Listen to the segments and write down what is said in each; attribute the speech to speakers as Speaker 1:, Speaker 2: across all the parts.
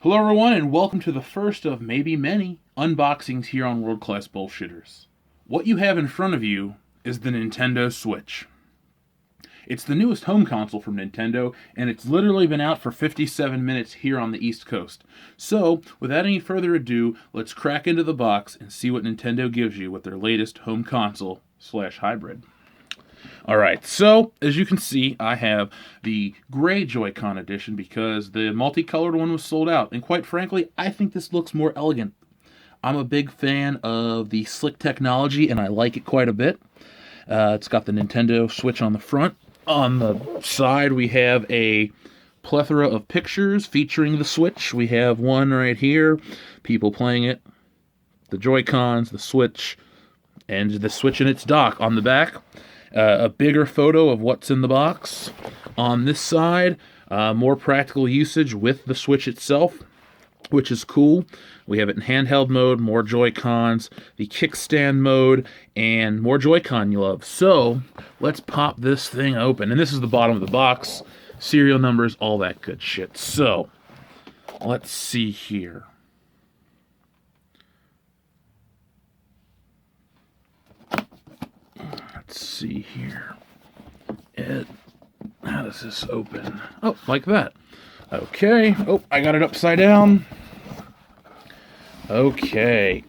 Speaker 1: Hello, everyone, and welcome to the first of maybe many unboxings here on World Class Bullshitters. What you have in front of you is the Nintendo Switch. It's the newest home console from Nintendo, and it's literally been out for 57 minutes here on the East Coast. So, without any further ado, let's crack into the box and see what Nintendo gives you with their latest home console / hybrid. Alright, so as you can see, I have the gray Joy-Con edition because the multicolored one was sold out. And quite frankly, I think this looks more elegant. I'm a big fan of the slick technology, and I like it quite a bit. It's got the Nintendo Switch on the front. On the side, we have a plethora of pictures featuring the Switch. We have one right here, people playing it, the Joy-Cons, the Switch, and the Switch in its dock on the back. A bigger photo of what's in the box. On this side, more practical usage with the Switch itself, which is cool. We have it in handheld mode, more Joy-Cons, the kickstand mode, and more Joy-Con you love. So, let's pop this thing open. And this is the bottom of the box. Serial numbers, all that good shit. So, let's see here. Let's see here. How does this open? Oh, like that. Okay. Oh, I got it upside down. Okay.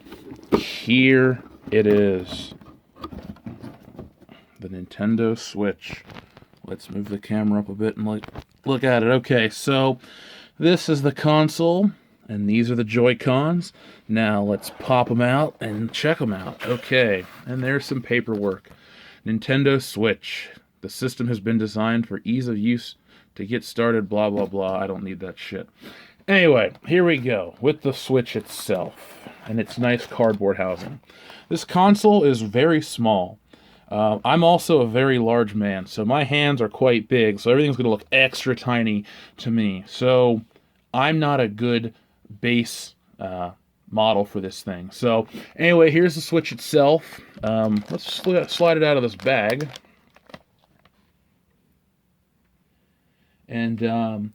Speaker 1: Here it is. The Nintendo Switch. Let's move the camera up a bit and look at it. Okay, so this is the console, and these are the Joy-Cons. Now let's pop them out and check them out. Okay, and there's some paperwork. Nintendo Switch. The system has been designed for ease of use to get started, blah, blah, blah. I don't need that shit. Anyway, here we go with the Switch itself and its nice cardboard housing. This console is very small. I'm also a very large man, so my hands are quite big, so everything's going to look extra tiny to me. So I'm not a good base model for this thing. So anyway, here's the Switch itself. Let's slide it out of this bag. And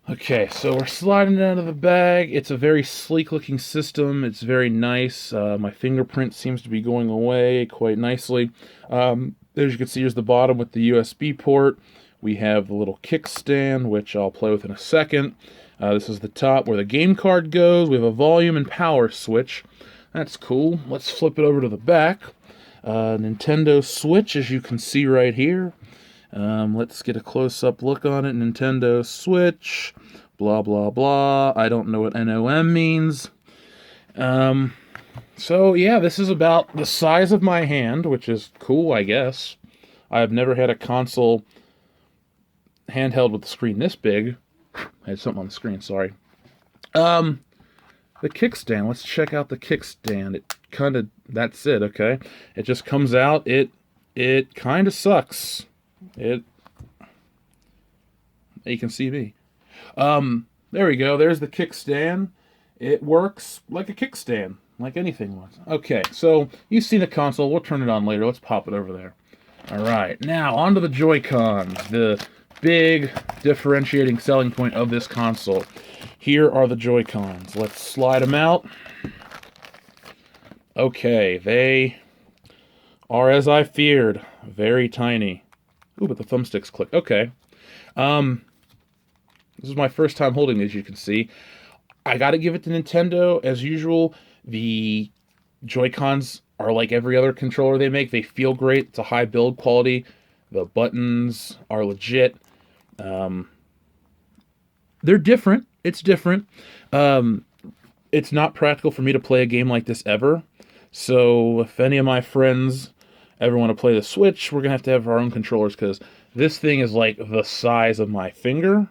Speaker 1: okay, so we're sliding it out of the bag. It's a very sleek looking system. It's very nice. My fingerprint seems to be going away quite nicely. As you can see, here's the bottom with the USB port. We have the little kickstand, which I'll play with in a second. This is the top where the game card goes. We have a volume and power switch. That's cool. Let's flip it over to the back. Nintendo Switch, as you can see right here. Let's get a close-up look on it. Nintendo Switch. Blah, blah, blah. I don't know what NOM means. So, yeah, this is about the size of my hand, which is cool, I guess. I've never had a console handheld with a screen this big. I had something on the screen, sorry. The kickstand. Let's check out the kickstand. It kind of, that's it, okay? It just comes out. It kind of sucks. You can see me. There we go. There's the kickstand. It works like a kickstand, like anything was. Okay, so you've seen the console. We'll turn it on later. Let's pop it over there. All right, now onto the Joy-Cons, the big differentiating selling point of this console. Here are the Joy-Cons. Let's slide them out. Okay, they are, as I feared, very tiny. Ooh, but the thumbsticks click. Okay. This is my first time holding these, you can see. I gotta give it to Nintendo. As usual, the Joy-Cons are like every other controller they make. They feel great. It's a high build quality. The buttons are legit. They're different. It's different. It's not practical for me to play a game like this ever. So if any of my friends ever want to play the Switch, we're going to have our own controllers, because this thing is like the size of my finger,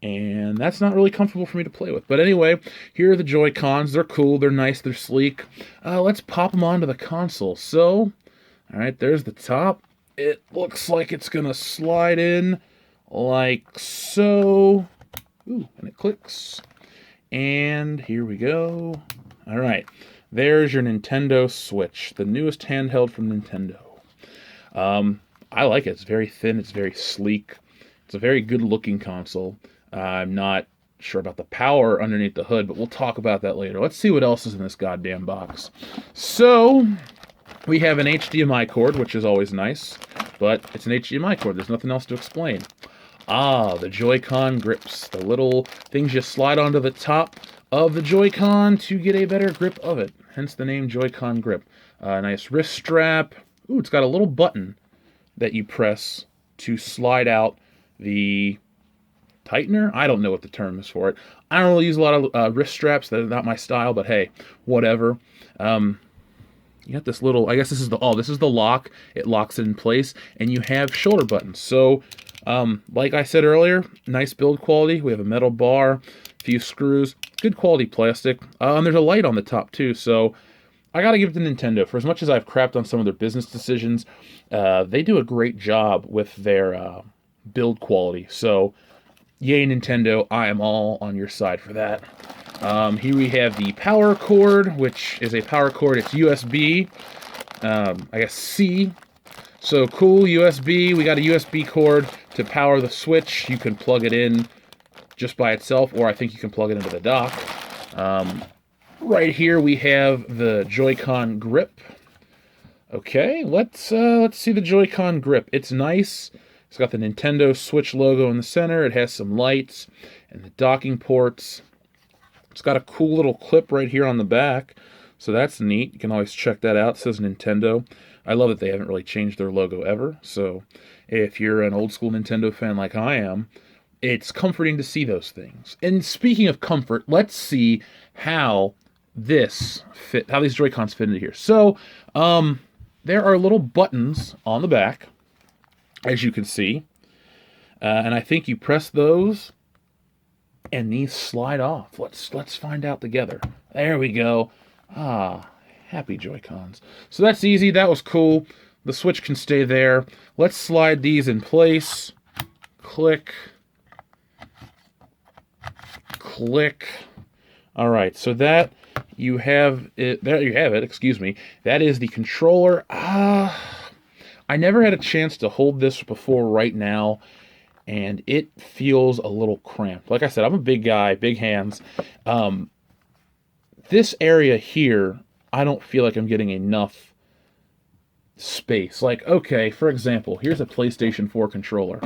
Speaker 1: and that's not really comfortable for me to play with. But anyway, here are the Joy-Cons. They're cool, they're nice, they're sleek. Let's pop them onto the console. So, alright, there's the top. It looks like it's going to slide in like so. Ooh, and it clicks. And here we go. Alright. There's your Nintendo Switch, the newest handheld from Nintendo. I like it. It's very thin. It's very sleek. It's a very good-looking console. I'm not sure about the power underneath the hood, but we'll talk about that later. Let's see what else is in this goddamn box. So, we have an HDMI cord, which is always nice, but it's an HDMI cord. There's nothing else to explain. Ah, the Joy-Con grips, the little things you slide onto the top of the Joy-Con to get a better grip of it, hence the name Joy-Con grip. Nice wrist strap. Ooh, it's got a little button that you press to slide out the tightener. I don't know what the term is for it. I don't really use a lot of wrist straps. That's not my style, but hey, whatever. You got this little, I guess this is the lock. It locks it in place, and you have shoulder buttons. So, like I said earlier, nice build quality. We have a metal bar, a few screws, good quality plastic. And there's a light on the top too, so I gotta give it to Nintendo. For as much as I've crapped on some of their business decisions, they do a great job with their build quality. So, yay Nintendo, I am all on your side for that. Here we have the power cord, which is a power cord. It's USB, I guess C. So cool, USB. We got a USB cord to power the Switch. You can plug it in just by itself, or I think you can plug it into the dock. Right here we have the Joy-Con grip. Okay, let's see the Joy-Con grip. It's nice. It's got the Nintendo Switch logo in the center. It has some lights and the docking ports. It's got a cool little clip right here on the back, so that's neat. You can always check that out. It says Nintendo. I love that they haven't really changed their logo ever, so if you're an old school Nintendo fan like I am, it's comforting to see those things. And speaking of comfort, let's see how these Joy-Cons fit into here. So, there are little buttons on the back, as you can see, and I think you press those, and these slide off. Let's find out together. There we go. Ah, happy Joy-Cons. So that's easy. That was cool. The Switch can stay there. Let's slide these in place. Click. Click. All right, so that you have it. There you have it. Excuse me. That is the controller. I never had a chance to hold this before right now, and it feels a little cramped. Like I said, I'm a big guy, big hands. This area here, I don't feel like I'm getting enough space. Like, okay, for example, here's a PlayStation 4 controller.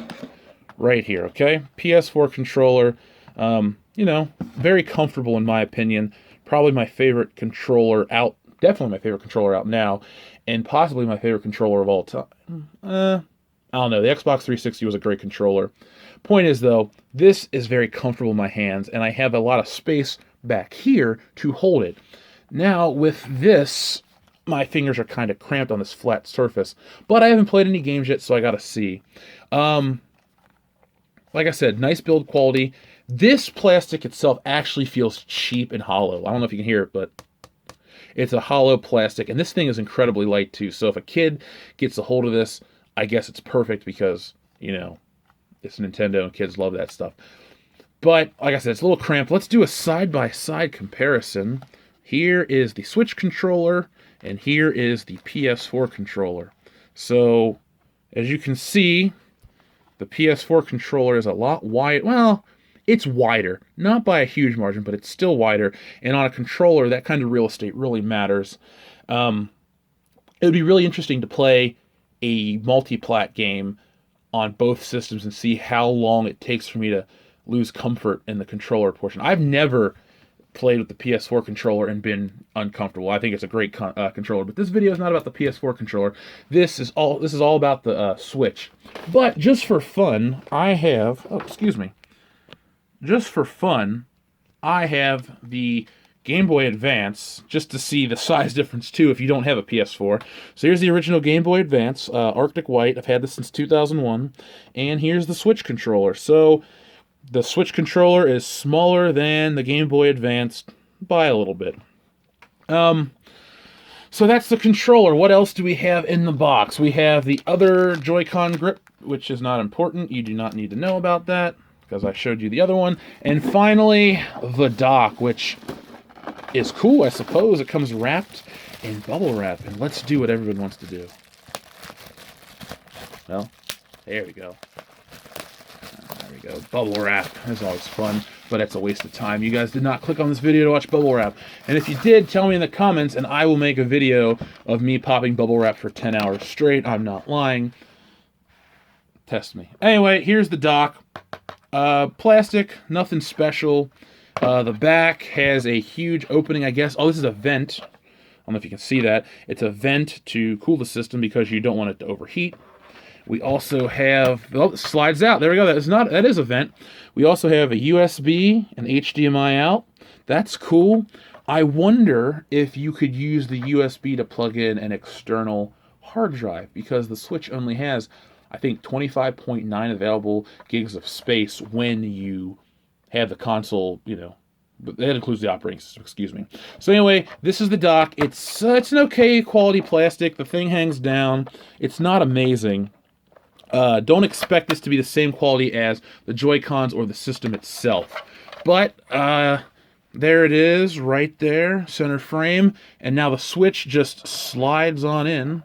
Speaker 1: Right here, okay? PS4 controller, you know, very comfortable in my opinion. Probably my favorite controller out, definitely my favorite controller out now, and possibly my favorite controller of all time. I don't know, the Xbox 360 was a great controller. Point is, though, this is very comfortable in my hands, and I have a lot of space back here to hold it. Now, with this, my fingers are kind of cramped on this flat surface, but I haven't played any games yet, so I gotta see. Like I said, nice build quality. This plastic itself actually feels cheap and hollow. I don't know if you can hear it, but it's a hollow plastic, and this thing is incredibly light, too. So if a kid gets a hold of this, I guess it's perfect because, you know, it's Nintendo and kids love that stuff. But, like I said, it's a little cramped. Let's do a side-by-side comparison. Here is the Switch controller, and here is the PS4 controller. So, as you can see, the PS4 controller is a lot wide. Well, it's wider. Not by a huge margin, but it's still wider. And on a controller, that kind of real estate really matters. It would be really interesting to play a multi-plat game on both systems and see how long it takes for me to lose comfort in the controller portion. I've never played with the PS4 controller and been uncomfortable. I think it's a great controller, but this video is not about the PS4 controller. This is all about the Switch. But just for fun, I have the Game Boy Advance, just to see the size difference too if you don't have a PS4. So here's the original Game Boy Advance, Arctic White. I've had this since 2001. And here's the Switch controller. So the Switch controller is smaller than the Game Boy Advance by a little bit. So that's the controller. What else do we have in the box? We have the other Joy-Con grip, which is not important. You do not need to know about that because I showed you the other one. And finally, the dock, which is cool, I suppose. It comes wrapped in bubble wrap, and let's do what everyone wants to do. Well, there we go. There we we go. Bubble wrap is always fun, but it's a waste of time. You guys did not click on this video to watch bubble wrap. And if you did, tell me in the comments, and I will make a video of me popping bubble wrap for 10 hours straight. I'm not lying. Test me. Anyway, here's the dock. Plastic, nothing special. The back has a huge opening, I guess. Oh, this is a vent. I don't know if you can see that. It's a vent to cool the system because you don't want it to overheat. We also have, oh, it slides out. There we go. That is a vent. We also have a USB and HDMI out. That's cool. I wonder if you could use the USB to plug in an external hard drive, because the Switch only has, I think, 25.9 available gigs of space when you have the console, you know, but that includes the operating system, excuse me. So anyway, this is the dock. It's an okay quality plastic. The thing hangs down. It's not amazing. Don't expect this to be the same quality as the Joy-Cons or the system itself. But there it is, right there, center frame. And now the Switch just slides on in,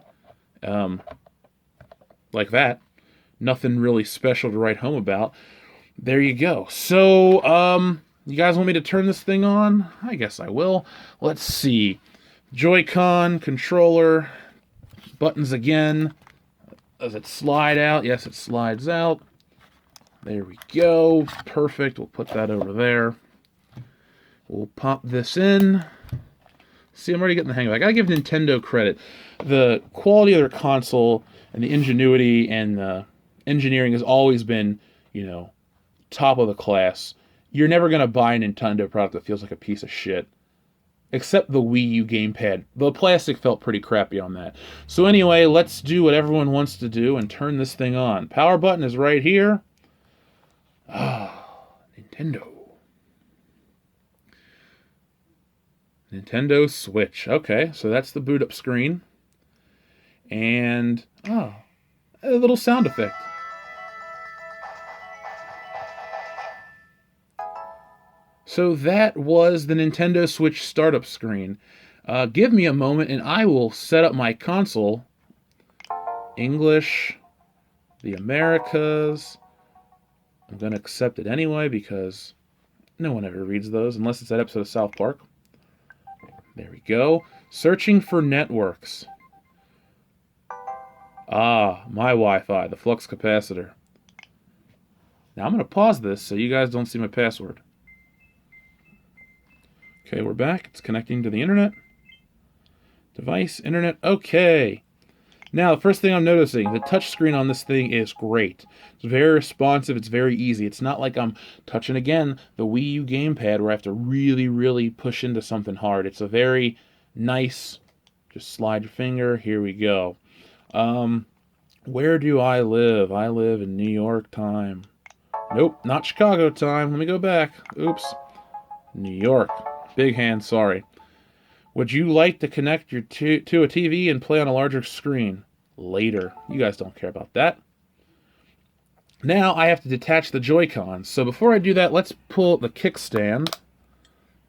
Speaker 1: like that. Nothing really special to write home about. There you go. So, you guys want me to turn this thing on? I guess I will. Let's see. Joy-Con, controller, buttons again. Does it slide out? Yes, it slides out. There we go. Perfect. We'll put that over there. We'll pop this in. See, I'm already getting the hang of it. I gotta give Nintendo credit. The quality of their console and the ingenuity and the engineering has always been, you know, top of the class. You're never gonna buy a Nintendo product that feels like a piece of shit. Except the Wii U gamepad. The plastic felt pretty crappy on that. So anyway, let's do what everyone wants to do and turn this thing on. Power button is right here. Ah, Nintendo. Nintendo Switch. Okay, so that's the boot up screen. And, a little sound effect. So that was the Nintendo Switch startup screen. Give me a moment and I will set up my console. English, the Americas. I'm going to accept it anyway because no one ever reads those unless it's that episode of South Park. There we go. Searching for networks. Ah, my Wi-Fi, the flux capacitor. Now I'm going to pause this so you guys don't see my password. Okay, we're back. It's connecting to the internet. Device, internet, okay. Now, the first thing I'm noticing, the touch screen on this thing is great. It's very responsive, it's very easy. It's not like I'm touching, again, the Wii U gamepad where I have to really, really push into something hard. It's a very nice, just slide your finger, here we go. Where do I live? I live in New York time. Nope, not Chicago time. Let me go back. Oops. New York. Big hand, sorry. Would you like to connect your to a TV and play on a larger screen? Later. You guys don't care about that. Now I have to detach the Joy-Cons. So before I do that, let's pull the kickstand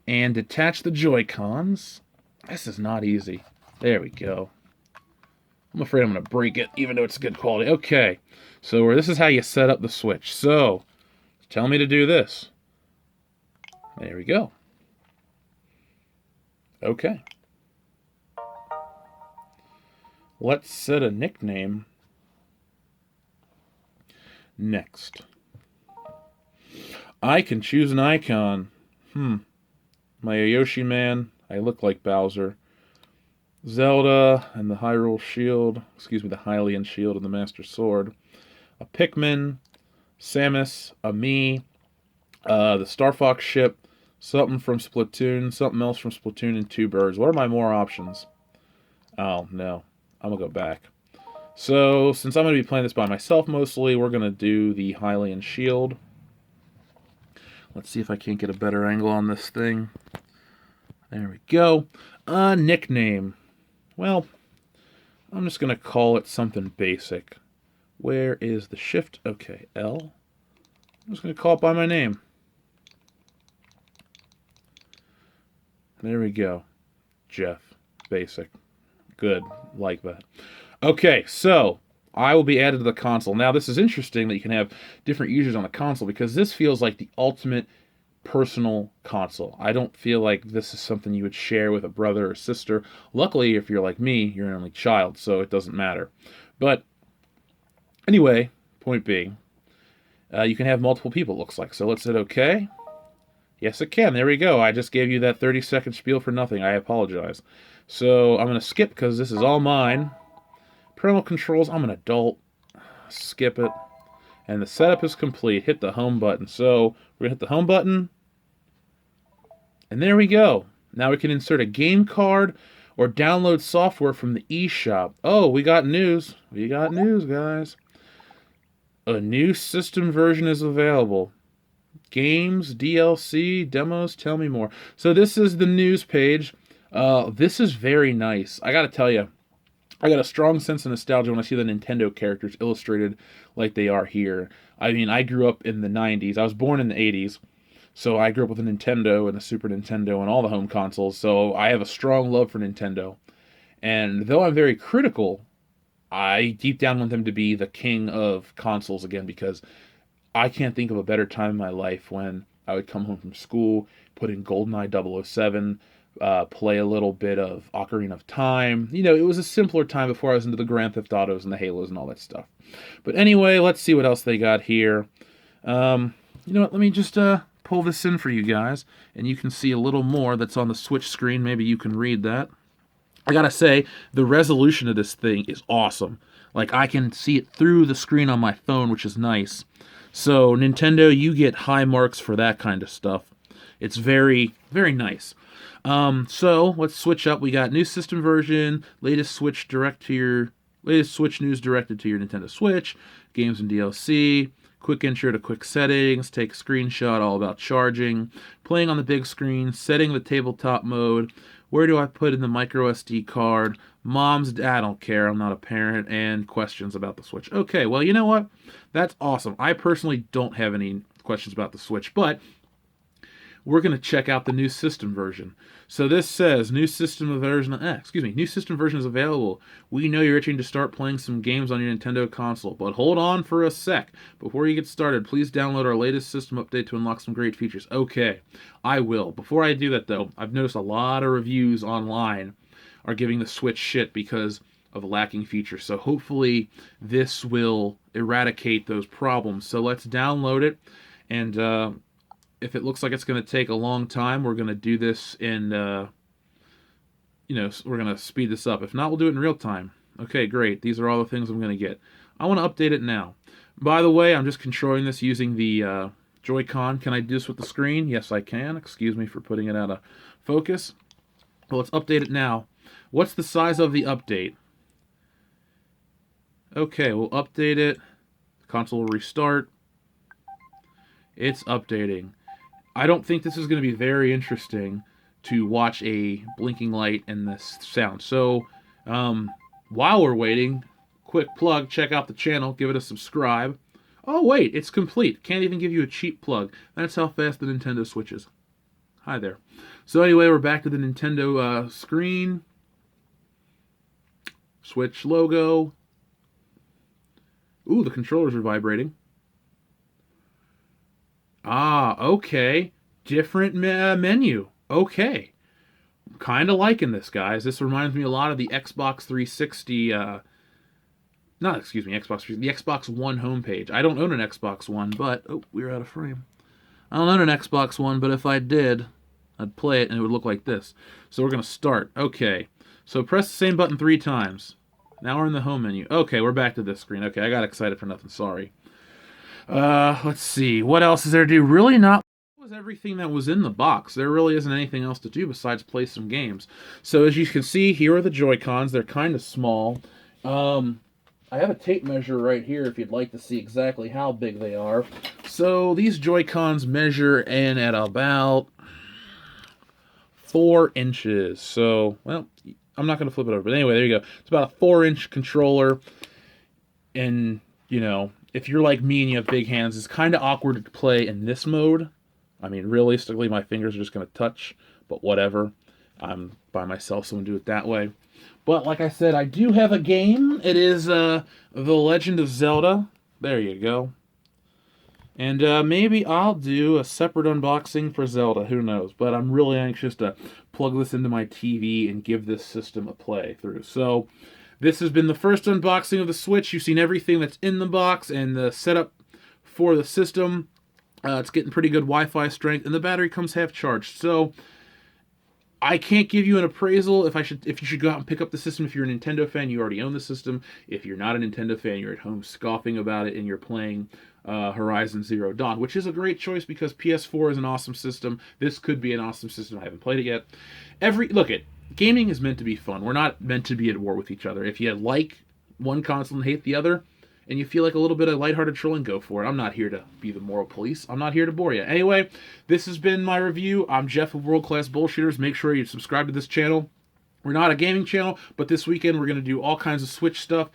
Speaker 1: and detach the Joy-Cons. This is not easy. There we go. I'm afraid I'm going to break it, even though it's good quality. Okay, so this is how you set up the Switch. So, tell me to do this. There we go. Okay. Let's set a nickname. Next. I can choose an icon. My Yoshi man. I look like Bowser. Zelda and the Hyrule Shield. Excuse me, the Hylian Shield and the Master Sword. A Pikmin. Samus. A me. The Star Fox ship. Something from Splatoon, something else from Splatoon, and two birds. What are my more options? Oh, no. I'm going to go back. So, since I'm going to be playing this by myself mostly, we're going to do the Hylian Shield. Let's see if I can't get a better angle on this thing. There we go. Nickname. Well, I'm just going to call it something basic. Where is the shift? Okay, L. I'm just going to call it by my name. There we go. Jeff. Basic. Good. Like that. Okay, so I will be added to the console. Now, this is interesting that you can have different users on the console because this feels like the ultimate personal console. I don't feel like this is something you would share with a brother or sister. Luckily, if you're like me, you're an only child, so it doesn't matter. But anyway, point being, you can have multiple people, it looks like. So let's hit OK. Yes, it can. There we go. I just gave you that 30-second spiel for nothing. I apologize. So I'm going to skip because this is all mine. Parental controls, I'm an adult. Skip it. And the setup is complete. Hit the home button. So we're going to hit the home button. And there we go. Now we can insert a game card or download software from the eShop. Oh, we got news. We got news, guys. A new system version is available. Games, DLC, demos, tell me more. So this is the news page. This is very nice. I gotta tell you, I got a strong sense of nostalgia when I see the Nintendo characters illustrated like they are here. I mean, I grew up in the 90s. I was born in the 80s. So I grew up with a Nintendo and a Super Nintendo and all the home consoles. So I have a strong love for Nintendo. And though I'm very critical, I deep down want them to be the king of consoles again because I can't think of a better time in my life when I would come home from school, put in GoldenEye 007, play a little bit of Ocarina of Time. You know, it was a simpler time before I was into the Grand Theft Autos and the Halos and all that stuff. But anyway, let's see what else they got here. You know what, let me just pull this in for you guys, and you can see a little more that's on the Switch screen. Maybe you can read that. I gotta say, the resolution of this thing is awesome. Like, I can see it through the screen on my phone, which is nice. So, Nintendo, you get high marks for that kind of stuff. It's very, very nice. So, let's switch up. We got new system version, latest Switch news directed to your Nintendo Switch, games and DLC, quick intro to quick settings, take a screenshot all about charging, playing on the big screen, setting the tabletop mode, where do I put in the micro SD card, mom's, I don't care, I'm not a parent, and questions about the Switch. Okay, well, you know what? That's awesome. I personally don't have any questions about the Switch, but we're going to check out the new system version. So this says, new system version is available. We know you're itching to start playing some games on your Nintendo console, but hold on for a sec. Before you get started, please download our latest system update to unlock some great features. Okay, I will. Before I do that, though, I've noticed a lot of reviews online are giving the Switch shit because of lacking features. So hopefully this will eradicate those problems. So let's download it, and if it looks like it's going to take a long time, we're going to do this in, we're going to speed this up. If not, we'll do it in real time. Okay, great. These are all the things I'm going to get. I want to update it now. By the way, I'm just controlling this using the Joy-Con. Can I do this with the screen? Yes, I can. Excuse me for putting it out of focus. Well, let's update it now. What's the size of the update? Okay, we'll update it. The console will restart. It's updating. I don't think this is going to be very interesting to watch a blinking light and this sound. So, while we're waiting, quick plug, check out the channel, give it a subscribe. Oh, wait, it's complete. Can't even give you a cheap plug. That's how fast the Nintendo Switch is. Hi there. So anyway, we're back to the Nintendo screen. Switch logo. Ooh, the controllers are vibrating. Ah, okay. Different menu. Okay. Kind of liking this, guys. This reminds me a lot of the Xbox 360, the Xbox One homepage. I don't own an Xbox One, but, oh, we're out of frame. I don't own an Xbox One, but if I did, I'd play it and it would look like this. So we're going to start. Okay. So press the same button 3 times. Now we're in the home menu. Okay, we're back to this screen. Okay, I got excited for nothing. Sorry. Let's see. What else is there to do? Really not. That was everything that was in the box. There really isn't anything else to do besides play some games. So as you can see, here are the Joy-Cons. They're kind of small. I have a tape measure right here if you'd like to see exactly how big they are. So these Joy-Cons measure in at about 4 inches. So, well, I'm not going to flip it over. But anyway, there you go. It's about a 4-inch controller. And, you know, if you're like me and you have big hands, it's kind of awkward to play in this mode. I mean, realistically, my fingers are just going to touch, but whatever. I'm by myself, so I'm going to do it that way. But like I said, I do have a game. It is The Legend of Zelda. There you go. And maybe I'll do a separate unboxing for Zelda. Who knows? But I'm really anxious to plug this into my TV and give this system a play through. So this has been the first unboxing of the Switch. You've seen everything that's in the box and the setup for the system. It's getting pretty good Wi-Fi strength, and the battery comes half charged. So I can't give you an appraisal if you should go out and pick up the system. If you're a Nintendo fan, you already own the system. If you're not a Nintendo fan, you're at home scoffing about it and you're playing Horizon Zero Dawn, which is a great choice because PS4 is an awesome system. This could be an awesome system. I haven't played it yet. Gaming is meant to be fun. We're not meant to be at war with each other. If you like one console and hate the other, and you feel like a little bit of lighthearted trolling, go for it. I'm not here to be the moral police. I'm not here to bore you. Anyway, this has been my review. I'm Jeff of World Class Bullshitters. Make sure you subscribe to this channel. We're not a gaming channel, but this weekend we're going to do all kinds of Switch stuff.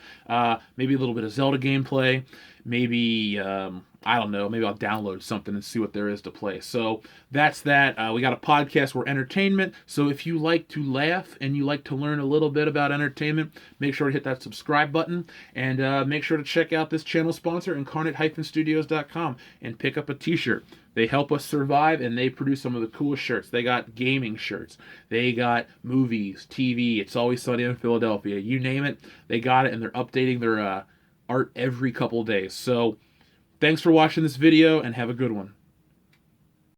Speaker 1: Maybe a little bit of Zelda gameplay. Maybe, I don't know, maybe I'll download something and see what there is to play. So that's that. We got a podcast. We're entertainment. So if you like to laugh and you like to learn a little bit about entertainment, make sure to hit that subscribe button. And make sure to check out this channel sponsor, incarnate-studios.com, and pick up a t-shirt. They help us survive, and they produce some of the coolest shirts. They got gaming shirts. They got movies, TV, It's Always Sunny in Philadelphia. You name it, they got it, and they're updating their art every couple days. So thanks for watching this video, and have a good one.